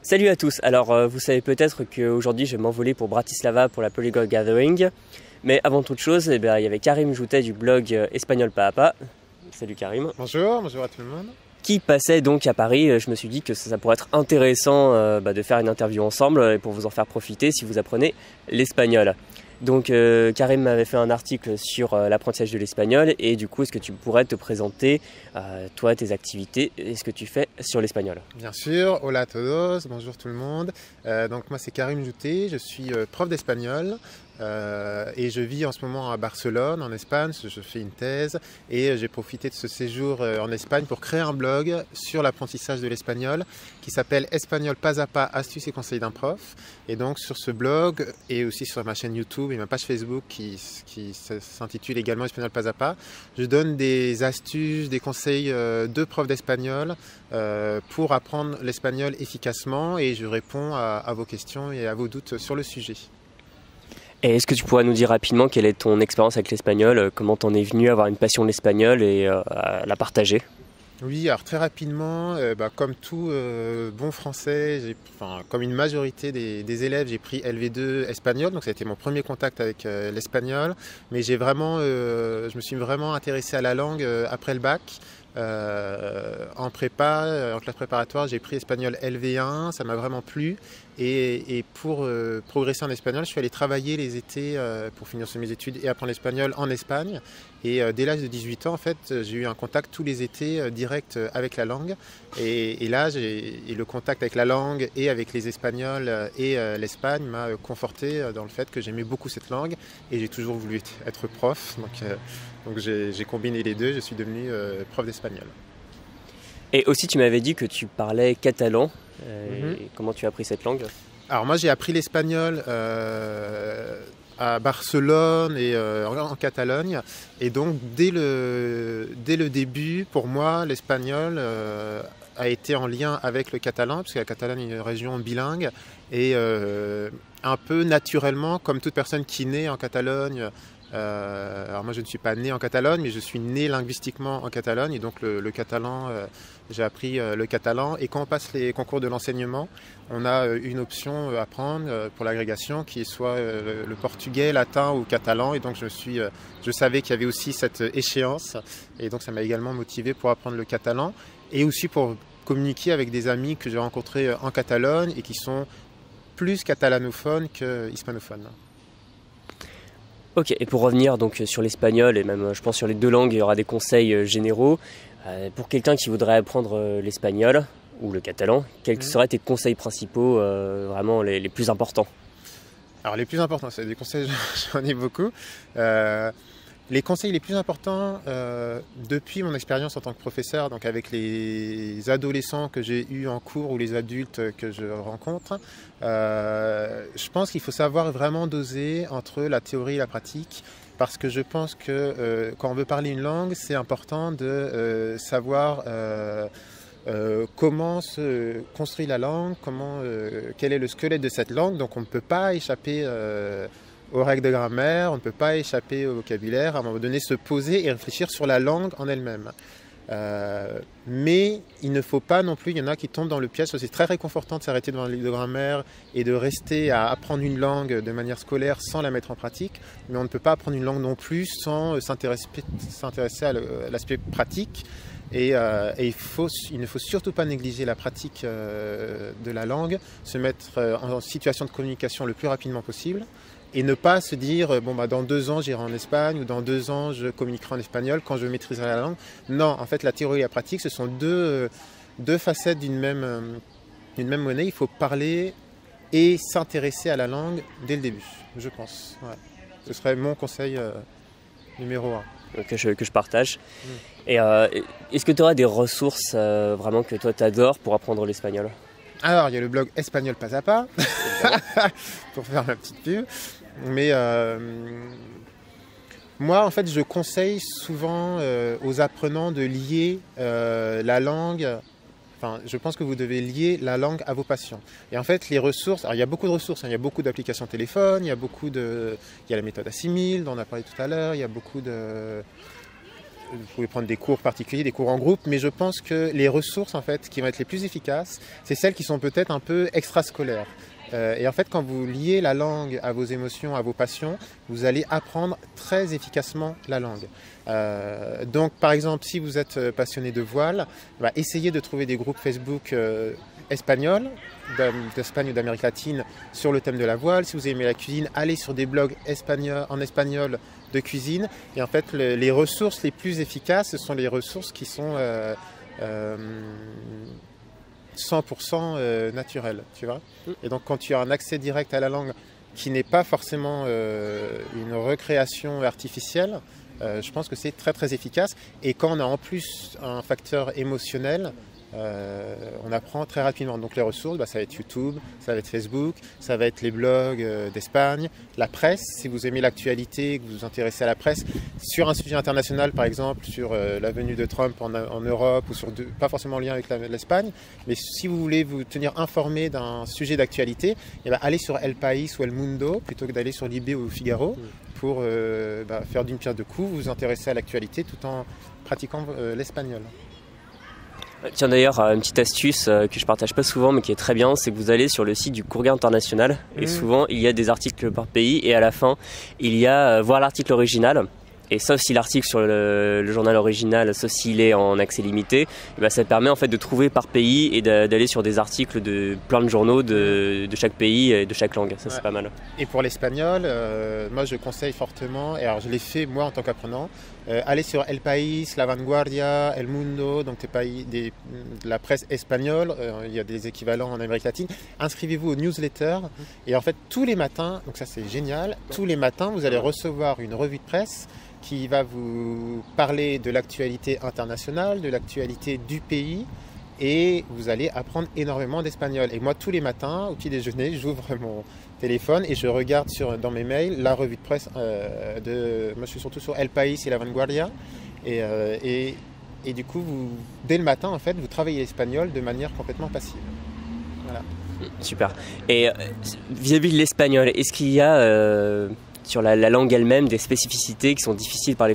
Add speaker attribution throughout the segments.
Speaker 1: Salut à tous, alors vous savez peut-être qu'aujourd'hui je vais m'envoler pour Bratislava pour la Polyglot Gathering. Mais avant toute chose, il y avait Karim Joutet du blog Espagnol Pas à Pas. Salut Karim.
Speaker 2: Bonjour, bonjour à tout le monde.
Speaker 1: Qui passait donc à Paris. Je me suis dit que ça pourrait être intéressant de faire une interview ensemble et pour vous en faire profiter si vous apprenez l'espagnol. Donc Karim m'avait fait un article sur l'apprentissage de l'espagnol et du coup est-ce que tu pourrais te présenter toi, tes activités et ce que tu fais sur l'espagnol?
Speaker 2: Bien sûr, hola a todos, bonjour tout le monde. Donc moi c'est Karim Joutet, je suis prof d'espagnol et je vis en ce moment à Barcelone en Espagne, je fais une thèse et j'ai profité de ce séjour en Espagne pour créer un blog sur l'apprentissage de l'espagnol qui s'appelle Espagnol Pas à Pas, astuces et conseils d'un prof. Et donc sur ce blog et aussi sur ma chaîne YouTube et ma page Facebook qui s'intitule également Espagnol Pas à Pas, je donne des astuces, des conseils de profs d'espagnol pour apprendre l'espagnol efficacement et je réponds à vos questions et à vos doutes sur le sujet.
Speaker 1: Et est-ce que tu pourrais nous dire rapidement quelle est ton expérience avec l'espagnol, comment t'en es venu à avoir une passion de l'espagnol et à la partager?
Speaker 2: Oui, alors très rapidement, comme tout bon français, comme une majorité des élèves, j'ai pris LV2 espagnol, donc ça a été mon premier contact avec l'espagnol, mais je me suis vraiment intéressé à la langue après le bac. En prépa, en classe préparatoire, j'ai pris espagnol LV1, ça m'a vraiment plu. Et pour progresser en espagnol, je suis allé travailler les étés pour finir mes études et apprendre l'espagnol en Espagne. Et dès l'âge de 18 ans, en fait, j'ai eu un contact tous les étés direct avec la langue. Et là, le contact avec la langue et avec les Espagnols et l'Espagne m'a conforté dans le fait que j'aimais beaucoup cette langue. Et j'ai toujours voulu être prof. Donc j'ai combiné les deux, je suis devenu prof d'espagnol.
Speaker 1: Et aussi tu m'avais dit que tu parlais catalan. Et comment tu as appris cette langue?
Speaker 2: Alors moi j'ai appris l'espagnol à Barcelone et en Catalogne. Et donc dès le début, pour moi, l'espagnol a été en lien avec le catalan, parce que la Catalogne est une région bilingue. Et un peu naturellement, comme toute personne qui naît en Catalogne, alors moi je ne suis pas né en Catalogne, mais je suis né linguistiquement en Catalogne et donc le catalan, j'ai appris le catalan. Et quand on passe les concours de l'enseignement, on a une option à prendre pour l'agrégation qui est soit le portugais, latin ou catalan. Et donc je savais qu'il y avait aussi cette échéance et donc ça m'a également motivé pour apprendre le catalan et aussi pour communiquer avec des amis que j'ai rencontrés en Catalogne et qui sont plus catalanophones que hispanophones.
Speaker 1: Ok, et pour revenir donc sur l'espagnol et même je pense sur les deux langues, il y aura des conseils généraux. Pour quelqu'un qui voudrait apprendre l'espagnol ou le catalan, quels seraient tes conseils principaux, vraiment les plus importants?
Speaker 2: Alors les plus importants, c'est des conseils, j'en ai beaucoup. Les conseils les plus importants depuis mon expérience en tant que professeur, donc avec les adolescents que j'ai eus en cours ou les adultes que je rencontre, je pense qu'il faut savoir vraiment doser entre la théorie et la pratique, parce que je pense que quand on veut parler une langue, c'est important de savoir comment se construit la langue, quel est le squelette de cette langue. Donc on ne peut pas échapper aux règles de grammaire, on ne peut pas échapper au vocabulaire, à un moment donné se poser et réfléchir sur la langue en elle-même. Mais il ne faut pas non plus, il y en a qui tombent dans le piège, c'est très réconfortant de s'arrêter devant un livre de grammaire et de rester à apprendre une langue de manière scolaire sans la mettre en pratique, mais on ne peut pas apprendre une langue non plus sans s'intéresser à l'aspect pratique. Et il ne faut surtout pas négliger la pratique de la langue, se mettre en situation de communication le plus rapidement possible. Et ne pas se dire, dans 2 ans j'irai en Espagne ou dans 2 ans je communiquerai en espagnol quand je maîtriserai la langue. Non, en fait la théorie et la pratique ce sont deux facettes d'une même monnaie. Il faut parler et s'intéresser à la langue dès le début, je pense. Ouais. Ce serait mon conseil numéro 1.
Speaker 1: Que je partage. Et est-ce que tu auras des ressources vraiment que toi t'adores pour apprendre l'espagnol?
Speaker 2: Alors, il y a le blog Espagnol Pas à Pas, pour faire ma petite pub. Mais moi, en fait, je conseille souvent aux apprenants de lier la langue. Enfin, je pense que vous devez lier la langue à vos passions. Et en fait, les ressources, alors il y a beaucoup de ressources, il y a beaucoup d'applications téléphone, il y a la méthode Assimil dont on a parlé tout à l'heure, il y a beaucoup de vous pouvez prendre des cours particuliers, des cours en groupe, mais je pense que les ressources en fait qui vont être les plus efficaces, c'est celles qui sont peut-être un peu extrascolaires. Et en fait, quand vous liez la langue à vos émotions, à vos passions, vous allez apprendre très efficacement la langue. Donc, par exemple, si vous êtes passionné de voile, essayez de trouver des groupes Facebook espagnols, d'Espagne ou d'Amérique latine, sur le thème de la voile. Si vous aimez la cuisine, allez sur des blogs en espagnol de cuisine. Et en fait, les ressources les plus efficaces, ce sont les ressources qui sont 100% naturel, tu vois. Et donc quand tu as un accès direct à la langue qui n'est pas forcément une recréation artificielle, je pense que c'est très très efficace. Et quand on a en plus un facteur émotionnel, on apprend très rapidement. Donc les ressources, ça va être YouTube, ça va être Facebook, ça va être les blogs d'Espagne, la presse, si vous aimez l'actualité, que vous vous intéressez à la presse, sur un sujet international par exemple, sur la venue de Trump en Europe, ou sur pas forcément en lien avec l'Espagne, mais si vous voulez vous tenir informé d'un sujet d'actualité, allez sur El País ou El Mundo plutôt que d'aller sur Libé ou Figaro pour faire d'une pierre deux coups, vous intéresser à l'actualité tout en pratiquant l'espagnol.
Speaker 1: Tiens d'ailleurs, une petite astuce que je partage pas souvent mais qui est très bien, c'est que vous allez sur le site du Courrier International et souvent il y a des articles par pays et à la fin il y a voir l'article original. Et sauf si l'article sur le journal original, sauf s'il est en accès limité, ça permet en fait de trouver par pays et d'aller sur des articles de plein de journaux de chaque pays et de chaque langue. Ça c'est pas mal.
Speaker 2: Et pour l'espagnol, moi je conseille fortement, et alors je l'ai fait moi en tant qu'apprenant, aller sur El País, La Vanguardia, El Mundo, donc de la presse espagnole, il y a des équivalents en Amérique latine. Inscrivez-vous aux newsletters et en fait tous les matins, donc ça c'est génial, tous les matins vous allez recevoir une revue de presse qui va vous parler de l'actualité internationale, de l'actualité du pays, et vous allez apprendre énormément d'espagnol. Et moi, tous les matins, au petit déjeuner, j'ouvre mon téléphone et je regarde dans mes mails la revue de presse moi, je suis surtout sur El País et La Vanguardia, et du coup, dès le matin, en fait, vous travaillez l'espagnol de manière complètement passive. Voilà.
Speaker 1: Super. Et vis-à-vis de l'espagnol, est-ce qu'il y a sur la langue elle-même des spécificités qui sont difficiles pour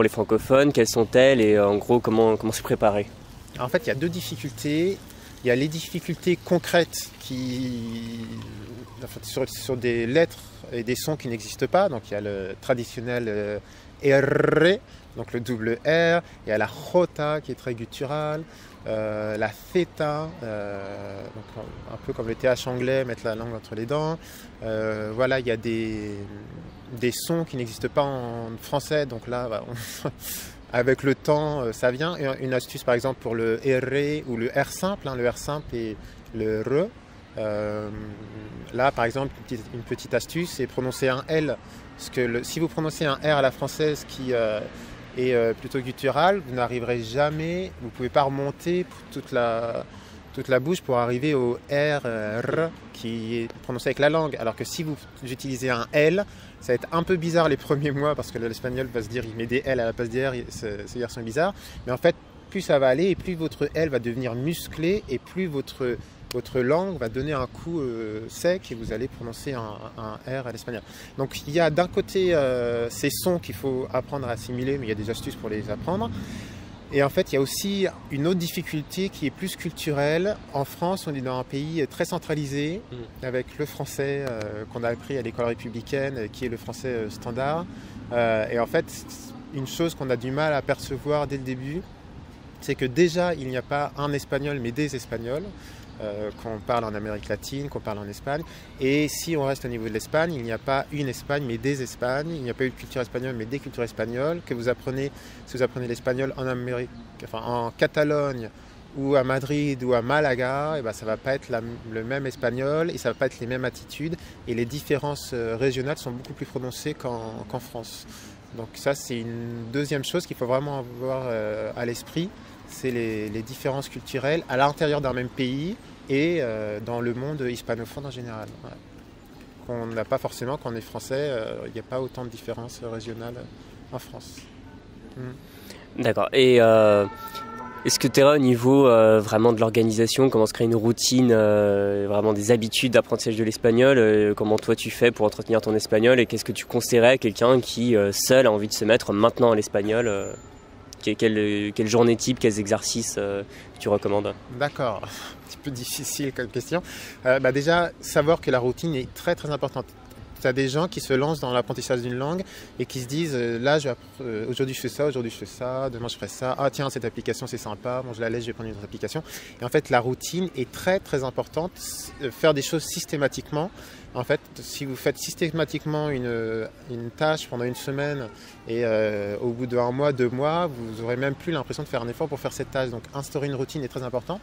Speaker 1: les francophones? Quelles sont-elles et en gros comment se préparer?
Speaker 2: En fait, il y a deux difficultés. Il y a les difficultés concrètes sur des lettres et des sons qui n'existent pas. Donc il y a le traditionnel R, donc le double R. Il y a la J qui est très gutturale. La theta, donc un peu comme le TH anglais, mettre la langue entre les dents. Voilà, il y a des sons qui n'existent pas en français, donc là, avec le temps, ça vient. Une astuce, par exemple, pour le R ou le R simple, le R simple et le R. Là, par exemple, une petite astuce, c'est prononcer un L. Parce que si vous prononcez un R à la française qui et plutôt guttural, vous n'arriverez jamais, vous ne pouvez pas remonter toute la bouche pour arriver au R qui est prononcé avec la langue. Alors que si vous utilisez un L, ça va être un peu bizarre les premiers mois parce que l'espagnol va se dire il met des L à la place des R, ces R sont bizarres. Mais en fait, plus ça va aller et plus votre L va devenir musclé et plus votre langue va donner un coup sec et vous allez prononcer un R à l'espagnol. Donc il y a d'un côté ces sons qu'il faut apprendre à assimiler, mais il y a des astuces pour les apprendre. Et en fait, il y a aussi une autre difficulté qui est plus culturelle. En France, on est dans un pays très centralisé, avec le français qu'on a appris à l'école républicaine, qui est le français standard. Et en fait, une chose qu'on a du mal à percevoir dès le début, c'est que déjà, il n'y a pas un espagnol, mais des espagnols. Qu'on parle en Amérique latine, qu'on parle en Espagne. Et si on reste au niveau de l'Espagne, il n'y a pas une Espagne, mais des Espagnes. Il n'y a pas une culture espagnole, mais des cultures espagnoles. Que vous apprenez, si vous apprenez l'espagnol en Catalogne, ou à Madrid, ou à Malaga, et ça ne va pas être le même espagnol, et ça ne va pas être les mêmes attitudes. Et les différences régionales sont beaucoup plus prononcées qu'en France. Donc ça, c'est une deuxième chose qu'il faut vraiment avoir à l'esprit. C'est les différences culturelles à l'intérieur d'un même pays et dans le monde hispanophone en général. Ouais. Qu'on n'a pas forcément, quand on est français, il n'y a pas autant de différences régionales en France.
Speaker 1: D'accord. Et est-ce que tu es au niveau vraiment de l'organisation, comment se crée une routine, vraiment des habitudes d'apprentissage de l'espagnol, comment toi tu fais pour entretenir ton espagnol et qu'est-ce que tu conseillerais à quelqu'un qui seul a envie de se mettre maintenant à l'espagnol Quelle journée type, quels exercices tu recommandes?
Speaker 2: D'accord, un petit peu difficile comme question. Déjà, savoir que la routine est très très importante. Tu as des gens qui se lancent dans l'apprentissage d'une langue et qui se disent aujourd'hui je fais ça, aujourd'hui je fais ça, demain je ferai ça. Ah tiens, cette application c'est sympa, bon je la laisse, je vais prendre une autre application. Et en fait, la routine est très très importante. Faire des choses systématiquement. En fait, si vous faites systématiquement une tâche pendant une semaine et au bout d'1 mois, 2 mois, vous n'aurez même plus l'impression de faire un effort pour faire cette tâche. Donc instaurer une routine est très important.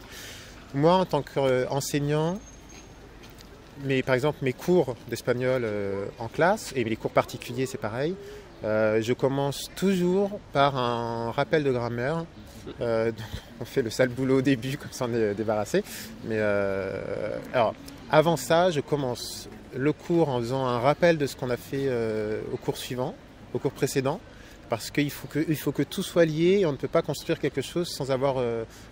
Speaker 2: Moi, en tant qu'enseignant, par exemple, mes cours d'espagnol en classe, et les cours particuliers, c'est pareil, je commence toujours par un rappel de grammaire. On fait le sale boulot au début, comme ça on est débarrassé. Alors, avant ça, je commence le cours en faisant un rappel de ce qu'on a fait au cours suivant, au cours précédent. Parce qu'il faut que tout soit lié et on ne peut pas construire quelque chose sans avoir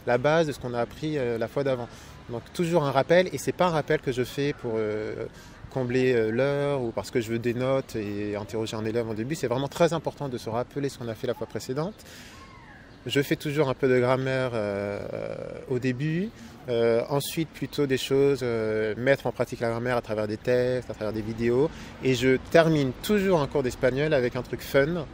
Speaker 2: la base de ce qu'on a appris la fois d'avant. Donc toujours un rappel, et c'est pas un rappel que je fais pour combler l'heure ou parce que je veux des notes et interroger un élève au début. C'est vraiment très important de se rappeler ce qu'on a fait la fois précédente. Je fais toujours un peu de grammaire au début. Ensuite, plutôt des choses, mettre en pratique la grammaire à travers des textes, à travers des vidéos. Et je termine toujours un cours d'espagnol avec un truc fun.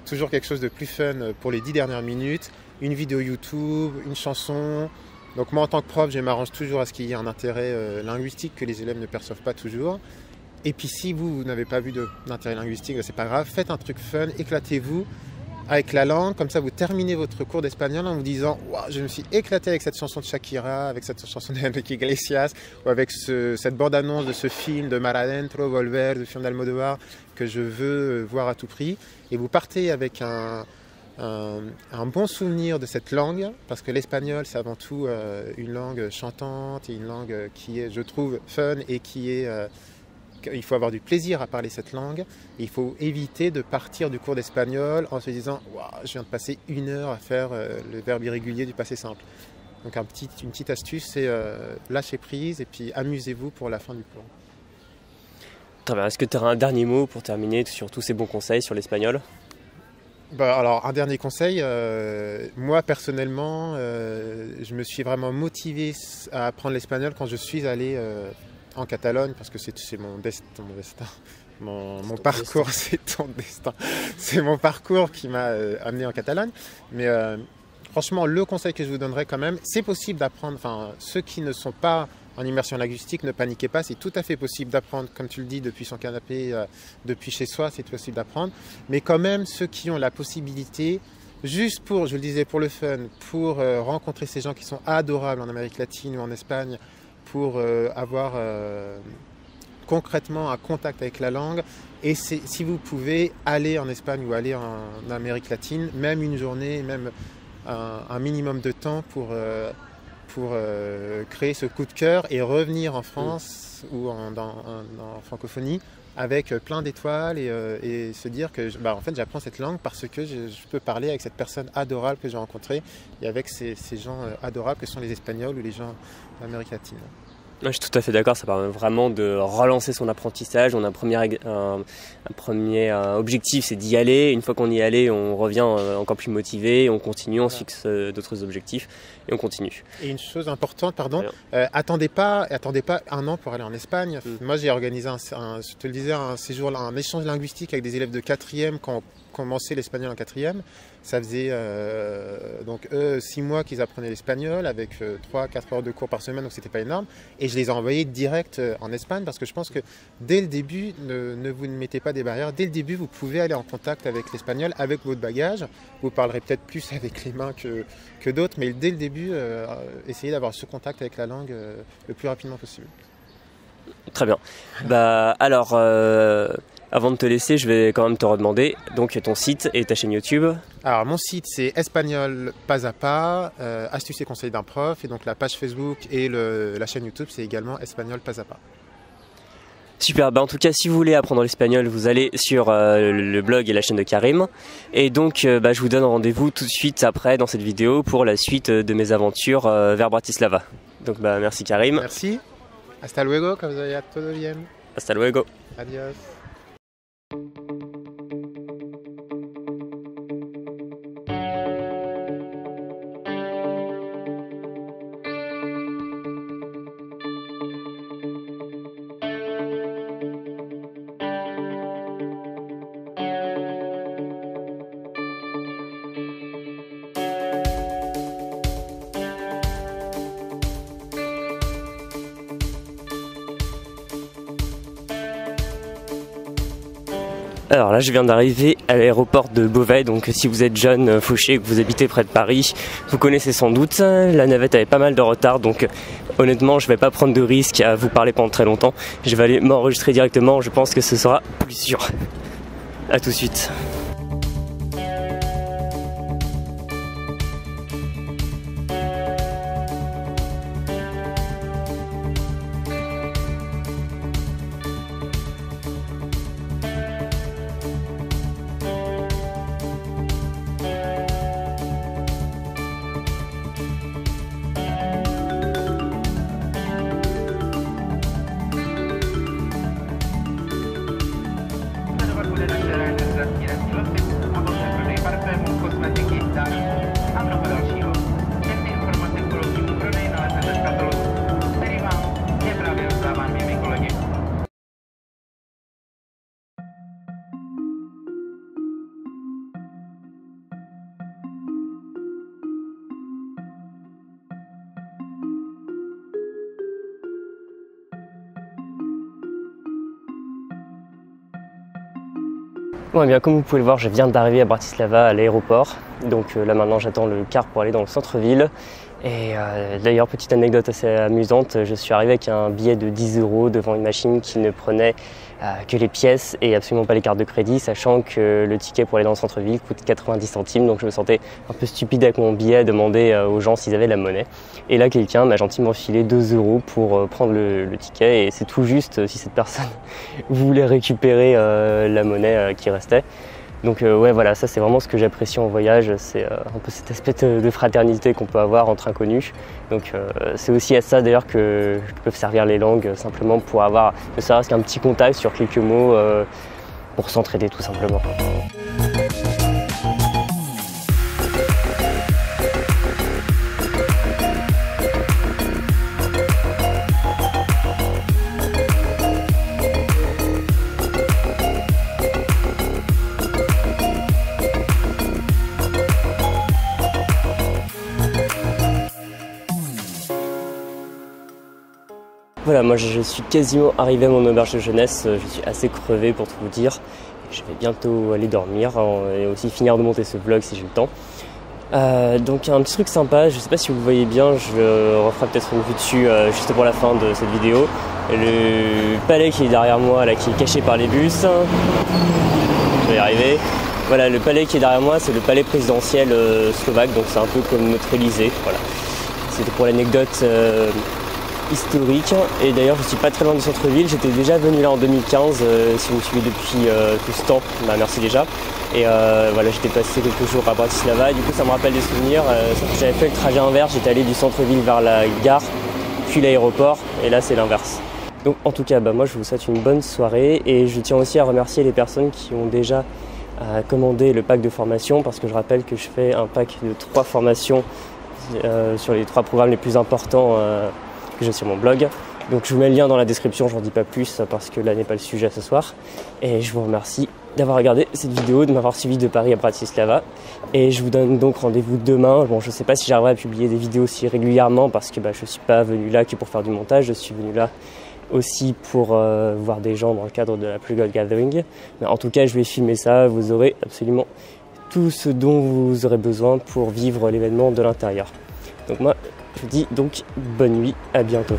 Speaker 2: Toujours quelque chose de plus fun pour les 10 dernières minutes. Une vidéo YouTube, une chanson. Donc moi, en tant que prof, je m'arrange toujours à ce qu'il y ait un intérêt linguistique que les élèves ne perçoivent pas toujours. Et puis si vous n'avez pas vu d'intérêt linguistique, c'est pas grave. Faites un truc fun, éclatez-vous avec la langue, comme ça vous terminez votre cours d'espagnol en vous disant wow, je me suis éclaté avec cette chanson de Shakira, avec cette chanson d'Enrique Iglesias, ou avec cette bande-annonce de ce film de Mar Adentro, Volver, de film d'Almodóvar, que je veux voir à tout prix. Et vous partez avec un bon souvenir de cette langue, parce que l'espagnol c'est avant tout une langue chantante et une langue qui est, je trouve, fun et qui est... il faut avoir du plaisir à parler cette langue. Et il faut éviter de partir du cours d'espagnol en se disant wow, je viens de passer 1 heure à faire le verbe irrégulier du passé simple. Donc une petite astuce, c'est lâcher prise et puis amusez-vous pour la fin du cours.
Speaker 1: Très bien. Est-ce que tu auras un dernier mot pour terminer sur tous ces bons conseils sur l'espagnol?
Speaker 2: Alors un dernier conseil, moi personnellement, je me suis vraiment motivé à apprendre l'espagnol quand je suis allé en Catalogne, parce que c'est mon destin. Mon parcours, c'est ton destin. C'est mon parcours qui m'a amené en Catalogne. Mais franchement, le conseil que je vous donnerais quand même, c'est possible d'apprendre, enfin, ceux qui ne sont pas en immersion linguistique, ne paniquez pas, c'est tout à fait possible d'apprendre, comme tu le dis, depuis son canapé, depuis chez soi, c'est possible d'apprendre. Mais quand même, ceux qui ont la possibilité, juste pour, je le disais, pour le fun, pour rencontrer ces gens qui sont adorables en Amérique latine ou en Espagne, pour avoir concrètement un contact avec la langue. Et si vous pouvez aller en Espagne ou aller en Amérique latine, même une journée, même un minimum de temps pour créer ce coup de cœur et revenir en France ou en francophonie avec plein d'étoiles et se dire que en fait, j'apprends cette langue parce que je peux parler avec cette personne adorable que j'ai rencontrée et avec ces gens adorables que sont les Espagnols ou les gens d'Amérique latine.
Speaker 1: Je suis tout à fait d'accord, ça permet vraiment de relancer son apprentissage. On a un premier objectif, c'est d'y aller. Une fois qu'on y est allé, on revient encore plus motivé, on continue, on se fixe d'autres objectifs et on continue.
Speaker 2: Et une chose importante, attendez pas 1 an pour aller en Espagne. Moi, j'ai organisé je te le disais, un échange linguistique avec des élèves de 4e quand on commençait l'espagnol en 4e. Ça faisait 6 mois qu'ils apprenaient l'espagnol avec 3-4 heures de cours par semaine, donc c'était pas énorme. Et je les ai envoyés direct en Espagne parce que je pense que dès le début, ne vous mettez pas des barrières. Dès le début, vous pouvez aller en contact avec l'espagnol, avec votre bagage. Vous parlerez peut-être plus avec les mains que d'autres, mais dès le début, essayez d'avoir ce contact avec la langue le plus rapidement possible.
Speaker 1: Très bien. Avant de te laisser, je vais quand même te redemander donc ton site et ta chaîne YouTube.
Speaker 2: Alors mon site c'est Espagnol Pas à Pas, astuces et conseils d'un prof, et donc la page Facebook et la chaîne YouTube c'est également Espagnol Pas à Pas.
Speaker 1: Super, en tout cas si vous voulez apprendre l'espagnol, vous allez sur le blog et la chaîne de Karim. Et donc je vous donne rendez-vous tout de suite après dans cette vidéo pour la suite de mes aventures vers Bratislava. Donc merci Karim.
Speaker 2: Merci, hasta luego, que vaya todo bien.
Speaker 1: Hasta luego.
Speaker 2: Adiós.
Speaker 1: Alors là, je viens d'arriver à l'aéroport de Beauvais, donc si vous êtes jeune, fauché, que vous habitez près de Paris, vous connaissez sans doute. La navette avait pas mal de retard, donc honnêtement, je vais pas prendre de risque à vous parler pendant très longtemps. Je vais aller m'enregistrer directement, je pense que ce sera plus sûr. A tout de suite. Bon, et bien, comme vous pouvez le voir, je viens d'arriver à Bratislava, à l'aéroport. Donc là maintenant j'attends le car pour aller dans le centre-ville. Et d'ailleurs, petite anecdote assez amusante, je suis arrivé avec un billet de 10 € devant une machine qui ne prenait que les pièces et absolument pas les cartes de crédit, sachant que le ticket pour aller dans le centre-ville coûte 90 centimes. Donc je me sentais un peu stupide avec mon billet à demander aux gens s'ils avaient la monnaie. Et là, quelqu'un m'a gentiment filé 2 € pour prendre le ticket. Et c'est tout juste si cette personne voulait récupérer la monnaie qui restait. Donc ouais, voilà, ça c'est vraiment ce que j'apprécie en voyage, c'est un peu cet aspect de fraternité qu'on peut avoir entre inconnus. Donc c'est aussi à ça d'ailleurs que peuvent servir les langues, simplement pour avoir ne serait-ce qu'un petit contact sur quelques mots pour s'entraider tout simplement. Voilà, moi je suis quasiment arrivé à mon auberge de jeunesse, je suis assez crevé pour tout vous dire. Je vais bientôt aller dormir et aussi finir de monter ce vlog si j'ai le temps. Donc un petit truc sympa, je sais pas si vous le voyez bien, je referai peut-être une vue dessus juste pour la fin de cette vidéo. Le palais qui est derrière moi, là, qui est caché par les bus. Je vais y arriver. Voilà, le palais qui est derrière moi, c'est le palais présidentiel slovaque, donc c'est un peu comme notre Élysée. Voilà. C'était pour l'anecdote historique. Et d'ailleurs, je suis pas très loin du centre-ville. J'étais déjà venu là en 2015. Si vous me suivez depuis tout ce temps, bah merci déjà. Et voilà, j'étais passé quelques jours à Bratislava. Et du coup, ça me rappelle des souvenirs. J'avais fait le trajet inverse. J'étais allé du centre-ville vers la gare, puis l'aéroport. Et là, c'est l'inverse. Donc, en tout cas, bah, moi, je vous souhaite une bonne soirée. Et je tiens aussi à remercier les personnes qui ont déjà commandé le pack de formation, parce que je rappelle que je fais un pack de 3 formations sur les 3 programmes les plus importants que j'ai sur mon blog. Donc je vous mets le lien dans la description, j'en dis pas plus parce que là n'est pas le sujet ce soir. Et je vous remercie d'avoir regardé cette vidéo, de m'avoir suivi de Paris à Bratislava. Et je vous donne donc rendez-vous demain. Bon, je sais pas si j'arriverai à publier des vidéos aussi régulièrement parce que je suis pas venu là que pour faire du montage, je suis venu là aussi pour voir des gens dans le cadre de la Plugged Gathering. Mais en tout cas, je vais filmer ça, vous aurez absolument tout ce dont vous aurez besoin pour vivre l'événement de l'intérieur. Donc moi, je vous dis donc bonne nuit, à bientôt.